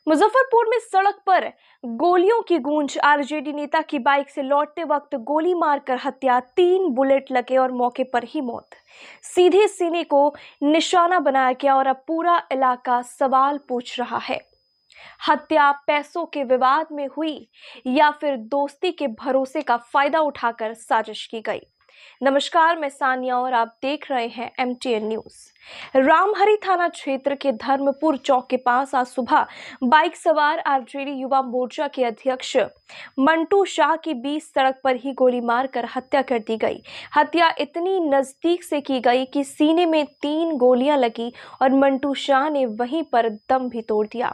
मुजफ्फरपुर में सड़क पर गोलियों की गूंज। आरजेडी नेता की बाइक से लौटते वक्त गोली मारकर हत्या, 3 बुलेट लगे और मौके पर ही मौत। सीधे सीने को निशाना बनाया गया और अब पूरा इलाका सवाल पूछ रहा है, हत्या पैसों के विवाद में हुई या फिर दोस्ती के भरोसे का फायदा उठाकर साजिश की गई। नमस्कार, मैं सानिया और आप देख रहे हैं MTN न्यूज। रामहरी थाना क्षेत्र के धर्मपुर चौक के पास आज सुबह बाइक सवार आरजेडी युवा मोर्चा के अध्यक्ष मंटू शाह की बीच सड़क पर ही गोली मारकर हत्या कर दी गई। हत्या इतनी नजदीक से की गई कि सीने में 3 गोलियां लगी और मंटू शाह ने वहीं पर दम भी तोड़ दिया।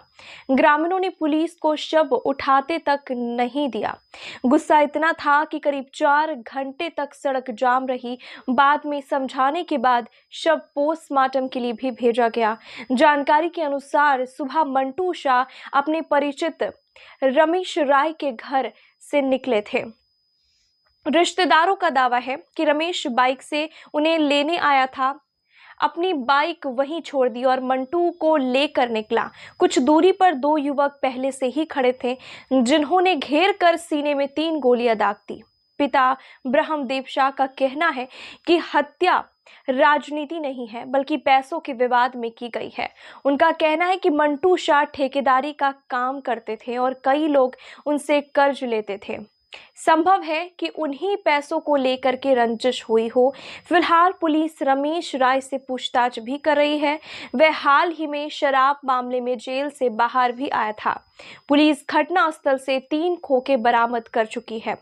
ग्रामीणों ने पुलिस को शव उठाते तक नहीं दिया। गुस्सा इतना था कि करीब 4 घंटे तक सड़क जाम रही। बाद में समझाने के बाद शव पोस्टमार्टम के लिए भी भेजा गया। जानकारी के अनुसार सुबह मंटू शाह अपने परिचित रमेश राय के घर से निकले थे। रिश्तेदारों का दावा है कि रमेश बाइक से उन्हें लेने आया था, अपनी बाइक वहीं छोड़ दी और मंटू को लेकर निकला। कुछ दूरी पर 2 युवक पहले से ही खड़े थे, जिन्होंने घेर कर सीने में 3 गोलियां दाग दी। पिता ब्रह्मदेव शाह का कहना है कि हत्या राजनीति नहीं है बल्कि पैसों के विवाद में की गई है। उनका कहना है कि मंटू शाह ठेकेदारी का काम करते थे और कई लोग उनसे कर्ज लेते थे। संभव है कि उन्हीं पैसों को लेकर के रंजिश हुई हो। फिलहाल पुलिस रमेश राय से पूछताछ भी कर रही है। वह हाल ही में शराब मामले में जेल से बाहर भी आया था। पुलिस घटनास्थल से 3 खोखे बरामद कर चुकी है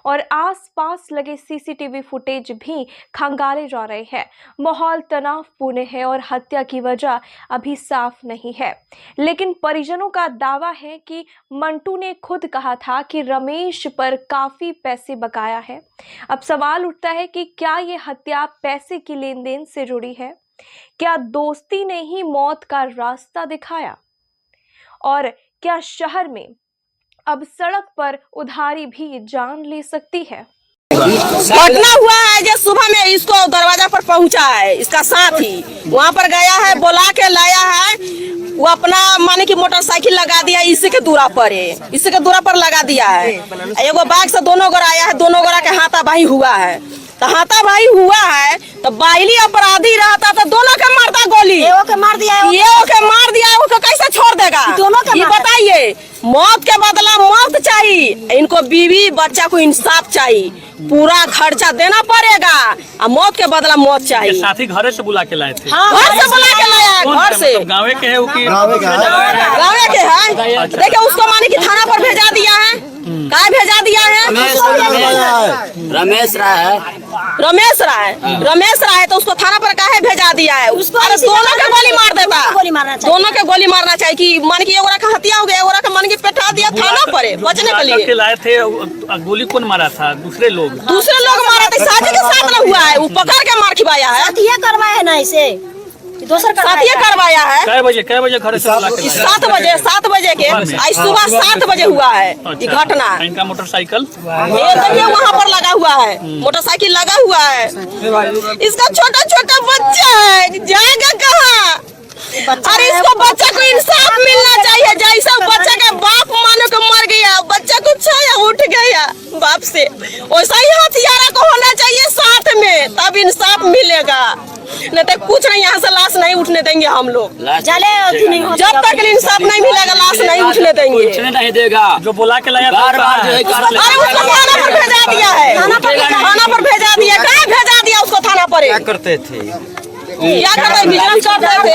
और आसपास लगे सीसीटीवी फुटेज भी खंगाले जा रहे हैं। माहौल तनावपूर्ण है और हत्या की वजह अभी साफ नहीं है, लेकिन परिजनों का दावा है कि मंटू ने खुद कहा था कि रमेश पर काफी पैसे बकाया है। अब सवाल उठता है कि क्या ये हत्या पैसे की लेन देन से जुड़ी है? क्या दोस्ती ने ही मौत का रास्ता दिखाया? और क्या शहर में अब सड़क पर उधारी भी जान ले सकती है? घटना हुआ है जो सुबह में इसको दरवाजा पर पहुंचा है, इसका साथी वहां पर गया है, बुला के लाया है। वो अपना माने की मोटरसाइकिल लगा दिया, इसी के दूरा पर है, इसी के दूरा पर लगा दिया है। एगो बाइक से दोनों गोरा आया है, दोनों गोरा के हाथापाई हुआ है। तो हाथापाई हुआ है तो बाइली अपराधी रहता तो दोनों के मारता गोली, ये के मार दिया, वो कैसे छोड़ देगा? ये बताइए। मौत के बदला मौत चाहिए, इनको बीवी बच्चा को इंसाफ चाहिए, पूरा खर्चा देना पड़ेगा और मौत के बदला मौत चाहिए। साथी घर से बुला के लाए थे? हाँ, घर से बुला के लाया, घर से। गाँव के है? गाँव के है। देखिए उसको माने की थाना पर भेजा दिया है। काय भेजा दिया है? रमेश राय तो उसको थाना पर काहे भेजा दिया है? अरे दोनों के गोली मार देता, दोनों के गोली मारना चाहिए कि मान की एगोरा का हत्या हो गया, एगोरा का मान की पेटा दिया थाना पर बचने के लिए। लाए थे गोली कौन मारा था? दूसरे लोग मारा थे, साथी के साथ न हुआ है, वो पकड़ के मार खिवाया है। करवाया है ना, इसे साथी करवाया है। कै बजे घर से? 7 बजे के आज सुबह 7 बजे हुआ है ये घटना। इनका मोटरसाइकिल वहाँ पर लगा हुआ है, मोटरसाइकिल लगा हुआ है। इसका छोटा छोटा बच्चा है, जाएगा कहाँ? अरे इसको बच्चा को इंसाफ मिलना चाहिए। जैसा बच्चा के बाप मानो को मर गया, बच्चा को छाया उठ गया बाप से, वैसा ही हथियारा को होना चाहिए साथ में, तब इंसाफ मिलेगा। नहीं तो कुछ नहीं, यहाँ से लाश नहीं उठने देंगे हम लोग। जब तक इंसाफ नहीं मिलेगा लाश नहीं उठने देंगे। नहीं देगा। जो बुला के लाया अरे उसको थाना पर भेजा दिया है, थाना पर भेजा दिया। कहाँ भेजा दिया उसको थाना पर? क्या करते थे? क्या करते? बिजनेस करते थे,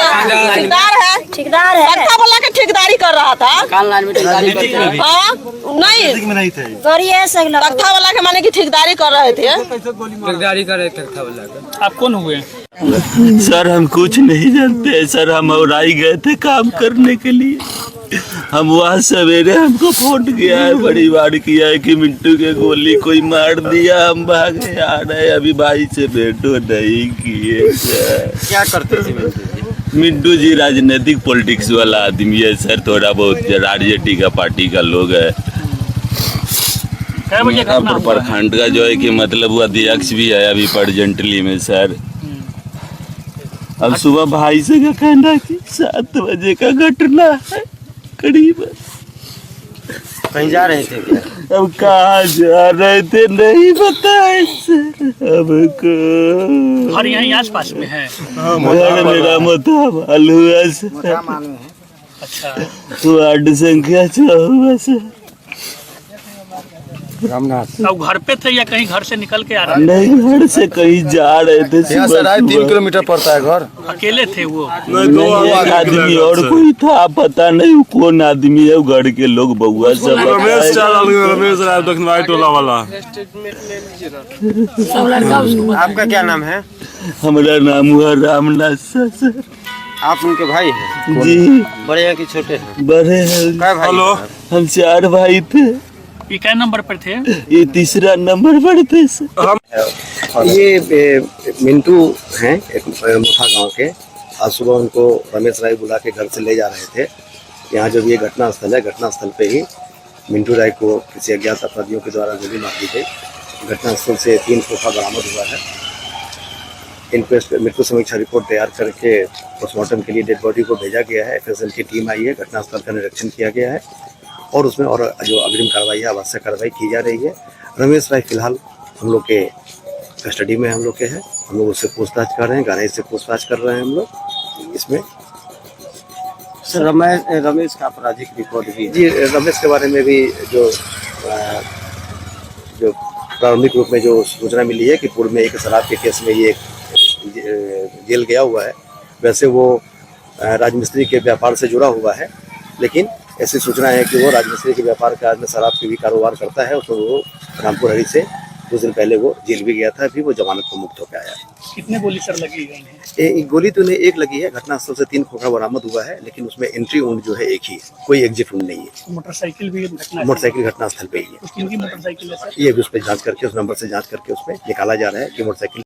ठेकेदार है। तख्ता वाला के ठेकेदारी कर रहा था। नहीं थे, तख्ता वाला के माने की ठेकेदारी कर रहे थे। तख्ता वाला का। आप कौन हुए? सर हम कुछ नहीं जानते सर, हम औराई गए थे काम करने के लिए। हम वहाँ सवेरे हमको फोन किया है, बड़ी बार किया है कि मिंटू के गोली कोई मार दिया, हम भागे आ रहे। अभी भाई से भेंटो नहीं किए सर। क्या करते थे मिंटू जी? राजनीतिक पॉलिटिक्स वाला आदमी है सर, थोड़ा बहुत आरजेडी का पार्टी का लोग है। प्रखंड का जो है कि मतलब वो अध्यक्ष भी है अभी प्रेजेंटली में सर। अब सुबह भाई से का कहना कि 7 बजे का घटना है, करीब। कहीं जा रहे थे क्या? अब कहाँ जा रहे थे नहीं पता है सर हमको। घर यहीं आस पास में है। घर मेरा मोथावाल हुआ सर। अच्छा, वार्ड संख्या 14 सर। रामनाथ अब घर पे थे या कहीं घर से निकल के आ रहे नहीं घर से कहीं जा रहे थे यहाँ से सुबह 3.5 किलोमीटर पड़ता है घर। थे? अकेले थे वो? नहीं एक आदमी और कोई था पता नहीं कौन आदमी है। घर के लोग बउआ सब रमेश राय दक्षिण टोला वाला। आपका क्या नाम है? हमारा नाम हुआ रामनाथ सर। आप उनके भाई हैं? जी बड़े हैं कि छोटे हैं? बड़े हैं। क्या भाई? हेलो, हम 4 भाई थे। ये क्या नंबर पर थे? ये तीसरा नंबर पर थे सर। ये मिंटू हैं एक मोथा गांव के। आज सुबह उनको रमेश राय बुला के घर से ले जा रहे थे। यहाँ जब ये घटना स्थल है, घटना स्थल पे ही मिंटू राय को किसी अज्ञात अपराधियों के द्वारा गोली मार दी गई। घटना स्थल से 3 खोखा बरामद हुआ है। इनक्वेस्ट मृत्यु समीक्षा रिपोर्ट तैयार करके पोस्टमार्टम के लिए डेड बॉडी को भेजा गया है। FSL की टीम आई है, घटनास्थल का निरीक्षण किया गया है और उसमें और जो अग्रिम कार्रवाई है आवश्यक कार्रवाई की जा रही है। रमेश राय फिलहाल हम लोग के कस्टडी में हम लोग के हैं। हम लोग उससे पूछताछ कर रहे हैं, गहराई से पूछताछ कर रहे हैं हम लोग इसमें। सर रमेश का आपराधिक रिकॉर्ड भी है? जी रमेश के बारे में भी जो प्रारंभिक रूप में जो सूचना मिली है कि पूर्व में एक शराब के केस में ये जेल गया हुआ है। वैसे वो राजमिस्त्री के व्यापार से जुड़ा हुआ है, लेकिन ऐसी सूचना है कि वो राजमिस्त्री के व्यापार के में शराब की भी कारोबार करता है। तो वो रामपुर हरी से कुछ दिन पहले वो जेल भी गया था, अभी वो जमानत को मुक्त होकर आया। कितने गोली सर लगी गई है? एक गोली तो नहीं, एक लगी है। घटनास्थल से 3 खोखा बरामद हुआ है, लेकिन उसमें एंट्री वुंड जो है एक ही है, कोई एग्जिट वुंड नहीं है। मोटरसाइकिल भी मोटरसाइकिल घटनास्थल पे ही है। किनकी मोटरसाइकिल है सर? ये भी उस पर जांच करके, उस नंबर से जांच करके उसमें निकाला जा रहा है कि मोटरसाइकिल